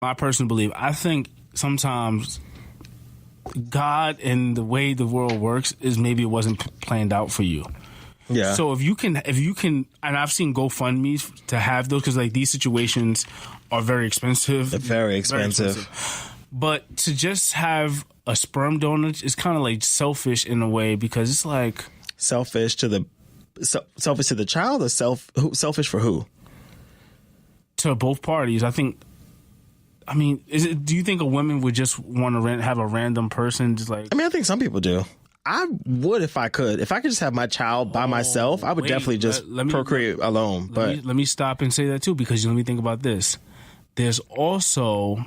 My personal belief, I think sometimes God and the way the world works is maybe it wasn't planned out for you. Yeah. So if you can, and I've seen GoFundMe's to have those because like these situations are very expensive. They're very expensive. But to just have a sperm donor is kind of like selfish in a way because it's like selfish to the child or selfish for who? To both parties. I mean, do you think a woman would just want to have a random person just like? I mean, I think some people do. I would if I could. If I could just have my child by myself, I would definitely just procreate alone. But let me stop and say that too, because let me think about this. There's also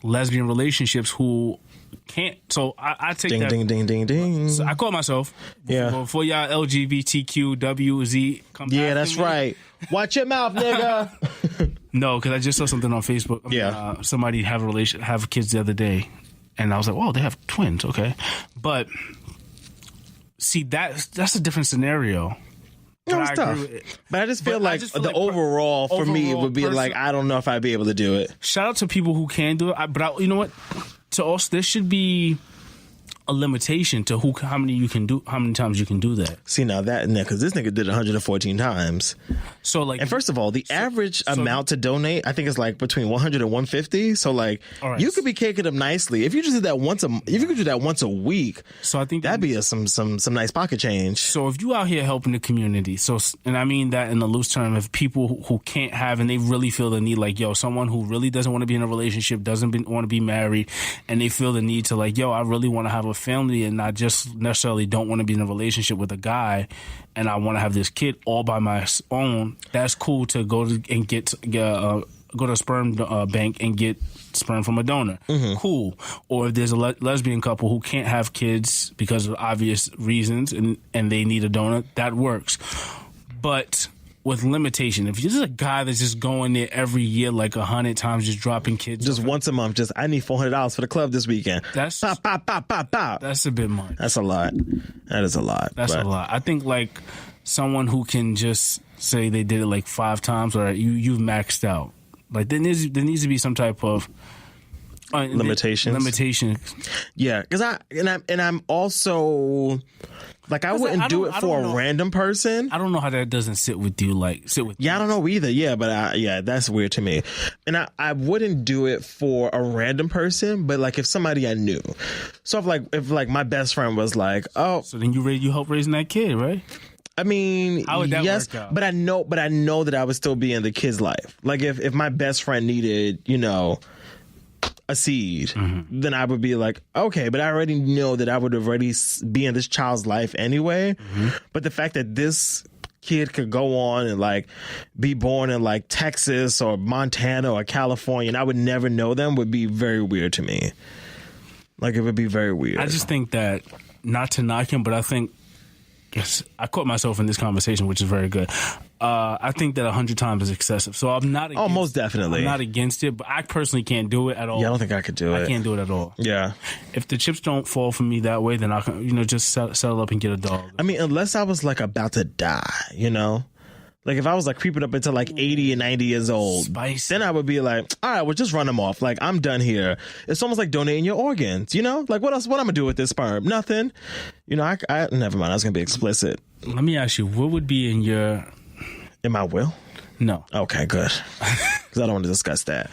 lesbian relationships who can't. So I take ding, that. Ding, ding, ding, ding. So I call myself. Before y'all LGBTQWZ come back. Yeah, that's right. Watch your mouth, nigga. No, because I just saw something on Facebook. Somebody have kids the other day, and I was like, "Whoa, they have twins." Okay, but see that's a different scenario. But I just feel like the overall for me would be like, I don't know if I'd be able to do it. Shout out to people who can do it, but you know what? To us, there should be a limitation to how many times you can do that. See, now because this nigga did 114 times. So like, and first of all, the average amount to donate, I think is like between 100 and 150. So like, you could be caking them nicely if you just did that if you could do that once a week. So I think that'd be some nice pocket change. So if you out here helping the community, and I mean that in the loose term, if people who can't have and they really feel the need, like someone who really doesn't want to be in a relationship, doesn't want to be married, and they feel the need to like, I really want to have a family and I just necessarily don't want to be in a relationship with a guy and I want to have this kid all by my own, that's cool to go to a sperm bank and get sperm from a donor. Mm-hmm. Cool. Or if there's a lesbian couple who can't have kids because of obvious reasons and they need a donor, that works. But with limitation, if you're just a guy that's just going there every year like 100 times, just dropping kids, just once a month, I need $400 for the club this weekend. That's pop. That's a bit much. That's a lot. That is a lot. That's a lot. I think like someone who can just say they did it like 5 times, or you've maxed out. Like there needs to be some type of limitation. Yeah, because I'm also. Like, I wouldn't do it for a random person. I don't know how that doesn't sit with you. Yeah, I don't know either. Yeah, but that's weird to me. And I wouldn't do it for a random person, but like if somebody I knew. So if my best friend was like, oh, so then you help raising that kid, right? I mean, how would that work out? but I know that I would still be in the kid's life. Like if my best friend needed, a seed, mm-hmm. then I would be like, okay, but I already know that I would already be in this child's life anyway. Mm-hmm. But the fact that this kid could go on and like be born in like Texas or Montana or California and I would never know them would be very weird to me. Like it would be very weird. I just think that, not to knock him, but I think, yes, I caught myself in this conversation, which is very good. I think that 100 times is excessive. So I'm not against, most definitely. I'm not against it, but I personally can't do it at all. Yeah, I don't think I could do it. I can't do it at all. Yeah. If the chips don't fall for me that way, then I can, just settle up and get a dog. I mean, unless I was like about to die, Like if I was like creeping up into like 80 and 90 years old, Spicy. Then I would be like, all right, well, just run them off. Like I'm done here. It's almost like donating your organs, Like what else? What I'm gonna do with this sperm? Nothing. I never mind. I was gonna be explicit. Let me ask you, what would be in my will? No. Okay, good. Because I don't want to discuss that.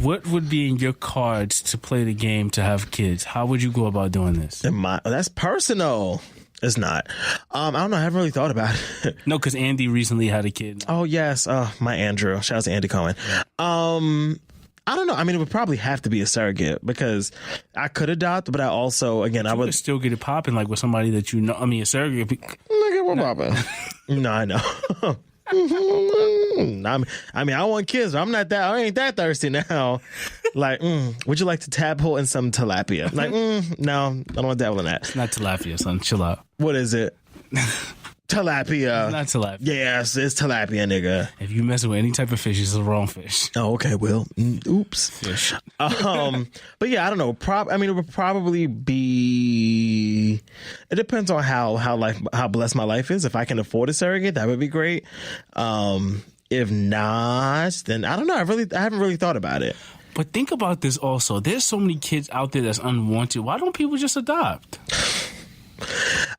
What would be in your cards to play the game to have kids? How would you go about doing this? That's personal. It's not. I don't know. I haven't really thought about it. No, because Andy recently had a kid. Oh, yes. My Andrew. Shout out to Andy Cohen. Yeah. I don't know. I mean, it would probably have to be a surrogate because I could adopt, but I also, again, I would still get it popping like with somebody that you know. I mean, a surrogate. Nigga, what popping? No, I know. I mean, I want kids, but I ain't that thirsty now. Like, would you like to tadpole in some tilapia? Like, no, I don't want to dabble in that. It's not tilapia, son. Chill out. What is it? Tilapia. It's not tilapia. Yes, it's tilapia, nigga. If you messing with any type of fish, it's the wrong fish. Oh, okay. Well, oops. Fish. But yeah, I don't know. It would probably be. It depends on how blessed my life is. If I can afford a surrogate, that would be great. If not, then I don't know. I haven't really thought about it. But think about this also. There's so many kids out there that's unwanted. Why don't people just adopt?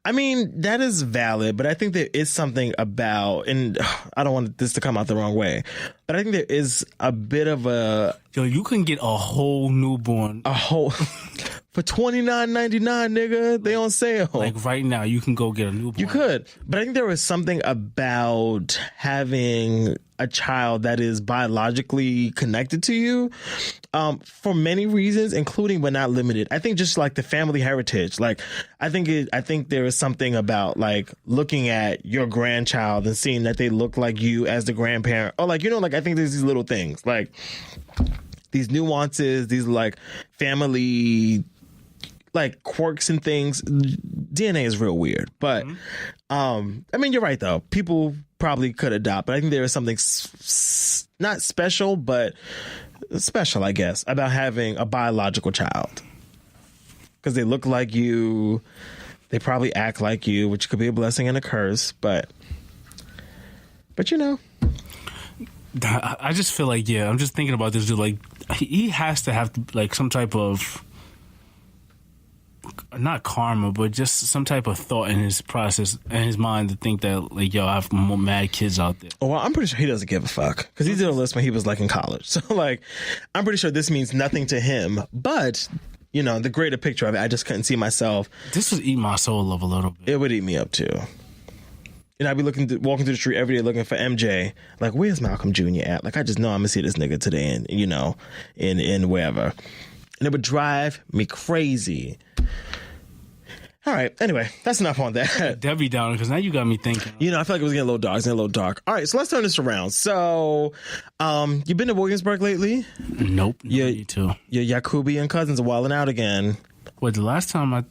I mean, that is valid, but I think there is something about, and I don't want this to come out the wrong way, but I think there is a bit of a... Yo, you can get a whole newborn. For $29.99, nigga. They on sale. Like right now, you can go get a newborn. You could. But I think there was something about having a child that is biologically connected to you for many reasons, including but not limited. I think just like the family heritage. Like, I think there is something about like looking at your grandchild and seeing that they look like you as the grandparent. Or like, you know, like I think there's these little things like these nuances, these like family like quirks and things. DNA is real weird, but I mean, you're right though. People probably could adopt, but I think there is something not special, but special, I guess, about having a biological child because they look like you. They probably act like you, which could be a blessing and a curse, but you know. I just feel like, yeah, I'm just thinking about this dude. Like, he has to have like some type of, not karma, but just some type of thought in his process, in his mind to think that, like, yo, I have more mad kids out there. Oh, well, I'm pretty sure he doesn't give a fuck because he did a list when he was like in college. So, like, I'm pretty sure this means nothing to him. But, you know, the greater picture of it, I just couldn't see myself. This would eat my soul up a little bit. It would eat me up too. And I'd be walking through the street every day looking for MJ. Like, where's Malcolm Jr. at? Like, I just know I'm gonna see this nigga today, and you know, in wherever. And it would drive me crazy. All right. Anyway, that's enough on that. Debbie Downer, because now you got me thinking. You know, I feel like it was getting a little dark. It's getting a little dark. All right, so let's turn this around. So, you been to Williamsburg lately? Nope. Your Your Yakubian cousins are wilding out again. Well, the last time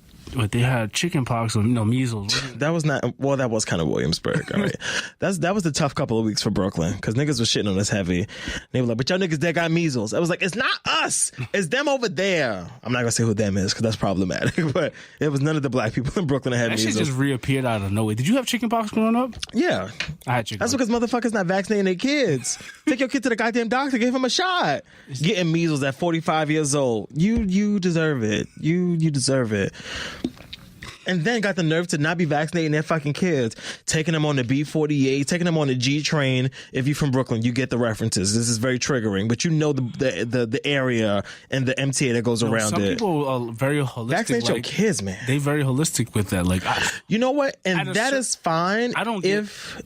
they had chicken pox or measles. That was not, well, that was kind of Williamsburg. All right. That was the tough couple of weeks for Brooklyn because niggas was shitting on us heavy. They were like, but y'all niggas that got measles. I was like, it's not us. It's them over there. I'm not going to say who them is because that's problematic, but it was none of the black people in Brooklyn that had measles. That shit just reappeared out of nowhere. Did you have chicken pox growing up? Yeah. I had chicken pox. That's because motherfuckers not vaccinating their kids. Take your kid to the goddamn doctor. Give him a shot. Getting measles at 45 years old. You deserve it. You deserve it. And then got the nerve to not be vaccinating their fucking kids, taking them on the B48, taking them on the G train. If you're from Brooklyn, you get the references. This is very triggering, but you know the area and the MTA that goes around some it. Some people are very holistic. Vaccinate your kids, man. They very holistic with that. Like, you know what? And that is fine. I don't if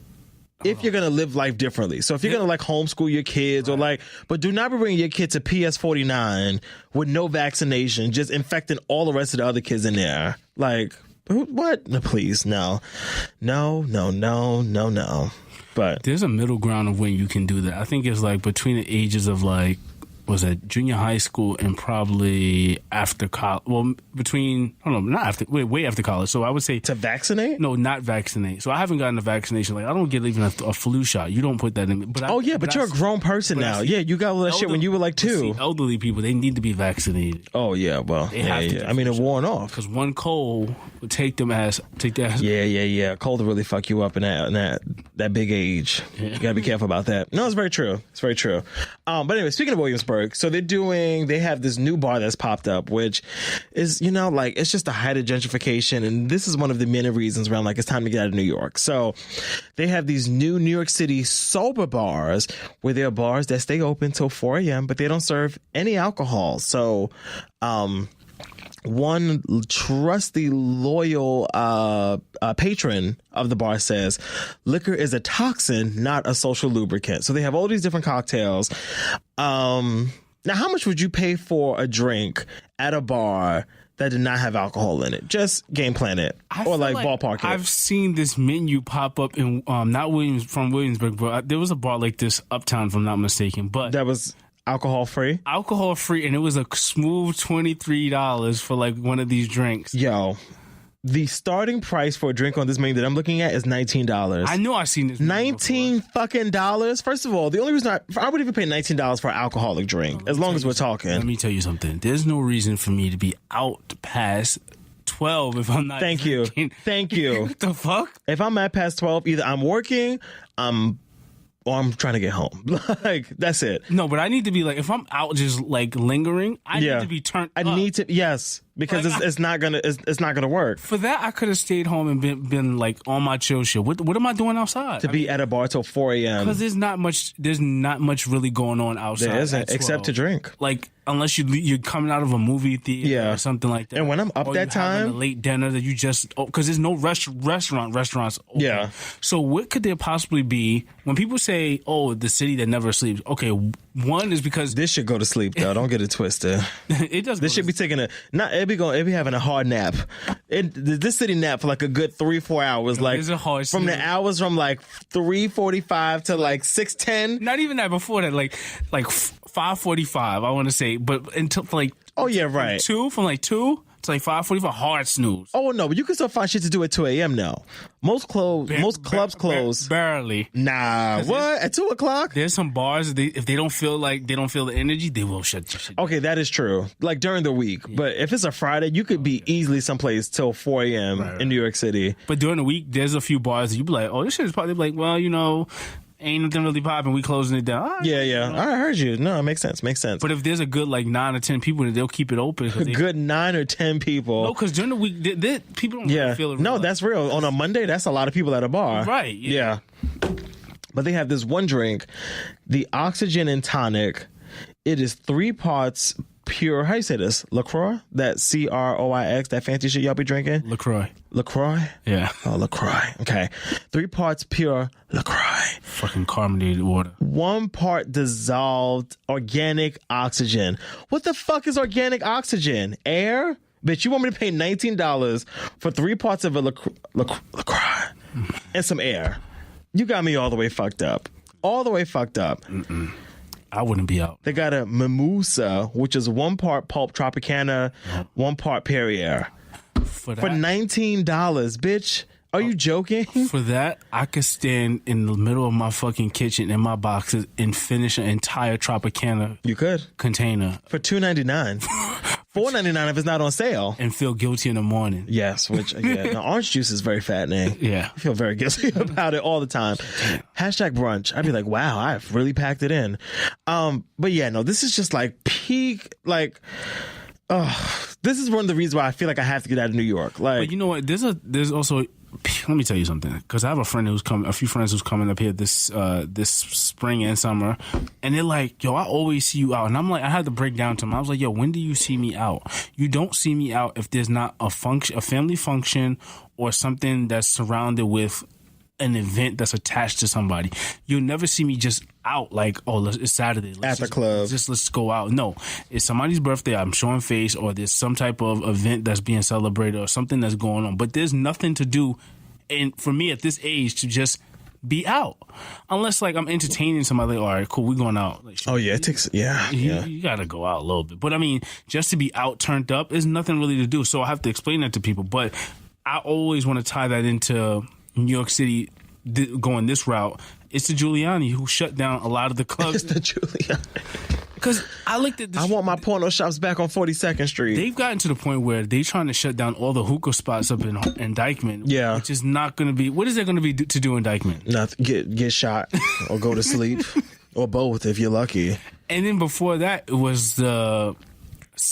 you're gonna live life differently. So if you're gonna like homeschool your kids or like, but do not be bringing your kid to PS49 with no vaccination, just infecting all the rest of the other kids in there. Like, what? No, please, no. But there's a middle ground of when you can do that. I think it's like between the ages of like, was it junior high school and probably after college? Well, between, I don't know, not after, way after college. So I would say to vaccinate? No, not vaccinate. So I haven't gotten a vaccination. Like, I don't get even a flu shot. You don't put that in. But but you're a grown person now. Yeah, you got all that shit when you were like 2. Elderly people, they need to be vaccinated. Oh yeah, well, they have to. I mean, it worn off because one cold would take that ass. Yeah. Cold will really fuck you up in that big age. Yeah. You gotta be careful about that. No, it's very true. But anyway, speaking of Williamsburg. So they have this new bar that's popped up, which is, you know, like, it's just the height of gentrification. And this is one of the many reasons around, like, it's time to get out of New York. So they have these new New York City sober bars where there are bars that stay open till 4 a.m., but they don't serve any alcohol. So, one trusty, loyal patron of the bar says, liquor is a toxin, not a social lubricant. So they have all these different cocktails. Now, how much would you pay for a drink at a bar that did not have alcohol in it? Just game plan it or like ballpark it. I've seen this menu pop up in not Williamsburg, but there was a bar like this uptown, if I'm not mistaken. But that was alcohol free, and it was a smooth $23 for like one of these drinks. Yo, the starting price for a drink on this menu that I'm looking at is $19. I know I've seen this. $19 fucking dollars. First of all, the only reason I would even pay $19 for an alcoholic drink, as long as we're talking. Let me tell you something. There's no reason for me to be out past 12 if I'm not. Thank you. What the fuck? If I'm at past 12, either I'm working, I'm or I'm trying to get home. Like, that's it. No, but I need to be like, if I'm out just like lingering, I need to be turned up. I need to, yes, because like, it's not gonna work. For that, I could have stayed home and been like on my chill shit. What am I doing outside? To be at a bar till 4 a.m. Because there's not much really going on outside. There isn't, except to drink. Like, unless you're coming out of a movie theater or something like that. And when I'm up that time, a late dinner that you just, because there's no restaurants open. Yeah. So what could there possibly be when people say, "Oh, the city that never sleeps"? Okay, one is because this should go to sleep though. Don't get it twisted. It does. This should be taking it be having a hard nap. This city nap for like a good 3-4 hours. Like it's a hard from the hours from like 3:45 to like 6:10. Not even that, before that, like 5:45. I want to say, but until like from like 2 to like 5:45, hard snooze. Oh no, but you can still find shit to do at 2 a.m. now. Most clubs close. Barely. Nah, what? At 2 o'clock? There's some bars, if they don't feel the energy, they will shut your shit down. Okay, that is true. Like during the week. Yeah. But if it's a Friday, you could be easily someplace till 4 a.m. in New York City. But during the week, there's a few bars that you be like, oh, this shit is probably like, well, you know, ain't nothing really popping. We closing it down. Right, yeah. I heard you. No, it makes sense. But if there's a good like 9 or 10 people, they'll keep it open. A good 9 or 10 people. No, because during the week, people don't really feel it. No, that's real. On a Monday, that's a lot of people at a bar. Right. Yeah. But they have this one drink, the Oxygen and Tonic. It is 3 parts pure. How you say this? LaCroix? That CROIX, that fancy shit y'all be drinking? LaCroix. Yeah. Oh, LaCroix. Okay. 3 parts pure LaCroix. Fucking carbonated water. 1 part dissolved organic oxygen. What the fuck is organic oxygen? Air? Bitch, you want me to pay $19 for 3 parts of a LaCroix and some air? You got me all the way fucked up. Mm-mm. I wouldn't be out. They got a mimosa, which is 1 part pulp Tropicana, 1 part Perrier. For $19, bitch. Are you joking? For that, I could stand in the middle of my fucking kitchen in my boxes and finish an entire Tropicana. You could container for $2.99. $4.99 if it's not on sale. And feel guilty in the morning. Yes, which now, orange juice is very fattening. Yeah, I feel very guilty about it all the time. Hashtag brunch. I'd be like, wow, I've really packed it in. But yeah, no, this is just like peak like. This is one of the reasons why I feel like I have to get out of New York. Like, but you know what? There's also. Let me tell you something, because I have a few friends who's coming up here this spring and summer, and they're like, yo, I always see you out. And I'm like, I had to break down to them. I was like, yo, when do you see me out? You don't see me out if there's not a family function or something that's surrounded with an event that's attached to somebody. You'll never see me just out like, oh, it's Saturday. At the club. Let's go out. No, it's somebody's birthday. I'm showing face, or there's some type of event that's being celebrated or something that's going on. But there's nothing to do, and for me at this age, to just be out. Unless like I'm entertaining somebody, like, all right, cool, we're going out. Like, it takes, you gotta go out a little bit. But I mean, just to be out turned up, there's nothing really to do. So I have to explain that to people. But I always want to tie that into New York City going this route. It's the Giuliani who shut down a lot of the clubs. It's the Giuliani. Because I looked at this. I want my porno shops back on 42nd Street. They've gotten to the point where they're trying to shut down all the hookah spots up in Dyckman. Yeah. Which is not going to be. What is there going to be to do in Dyckman? Nothing. Get shot or go to sleep or both if you're lucky. And then before that, it was the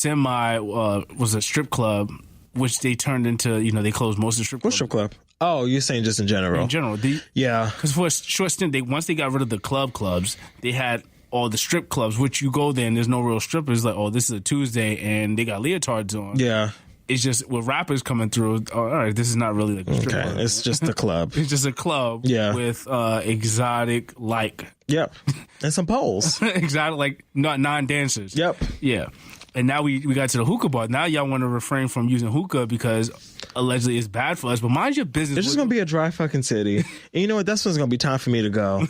was a strip club, which they turned into, they closed most of the strip clubs. What strip club? Oh, you're saying just in general? In general. Yeah. Because for a short stint, once they got rid of the clubs, they had all the strip clubs, which you go there and there's no real strippers. Like, oh, this is a Tuesday and they got leotards on. Yeah. It's just with rappers coming through. Oh, all right, this is not really like a strip club. It's just a club. It's just a club with exotic Yep. And some poles. Exotic non-dancers. Yep. Yeah. And now we got to the hookah bar. Now y'all want to refrain from using hookah because allegedly it's bad for us. But mind your business. It's just going to be a dry fucking city. And you know what? That's when it's going to be time for me to go.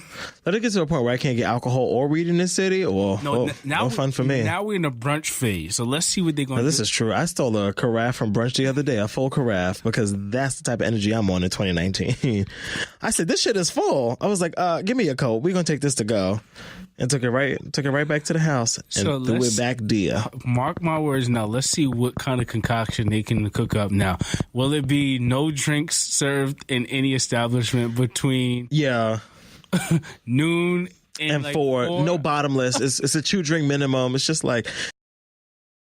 Let it get to a point where I can't get alcohol or weed in this city. Or no fun for me. Now we're in a brunch phase. So let's see what they're going to do. This is true. I stole a carafe from brunch the other day, a full carafe, because that's the type of energy I'm on in 2019. I said, this shit is full. I was like, give me a coat. We're going to take this to go. And took it right back to the house and threw it back dear. Mark my words now. Let's see what kind of concoction they can cook up now. Will it be no drinks served in any establishment between... Yeah. noon, and like 4. No bottomless. It's a 2 drink minimum. It's just like,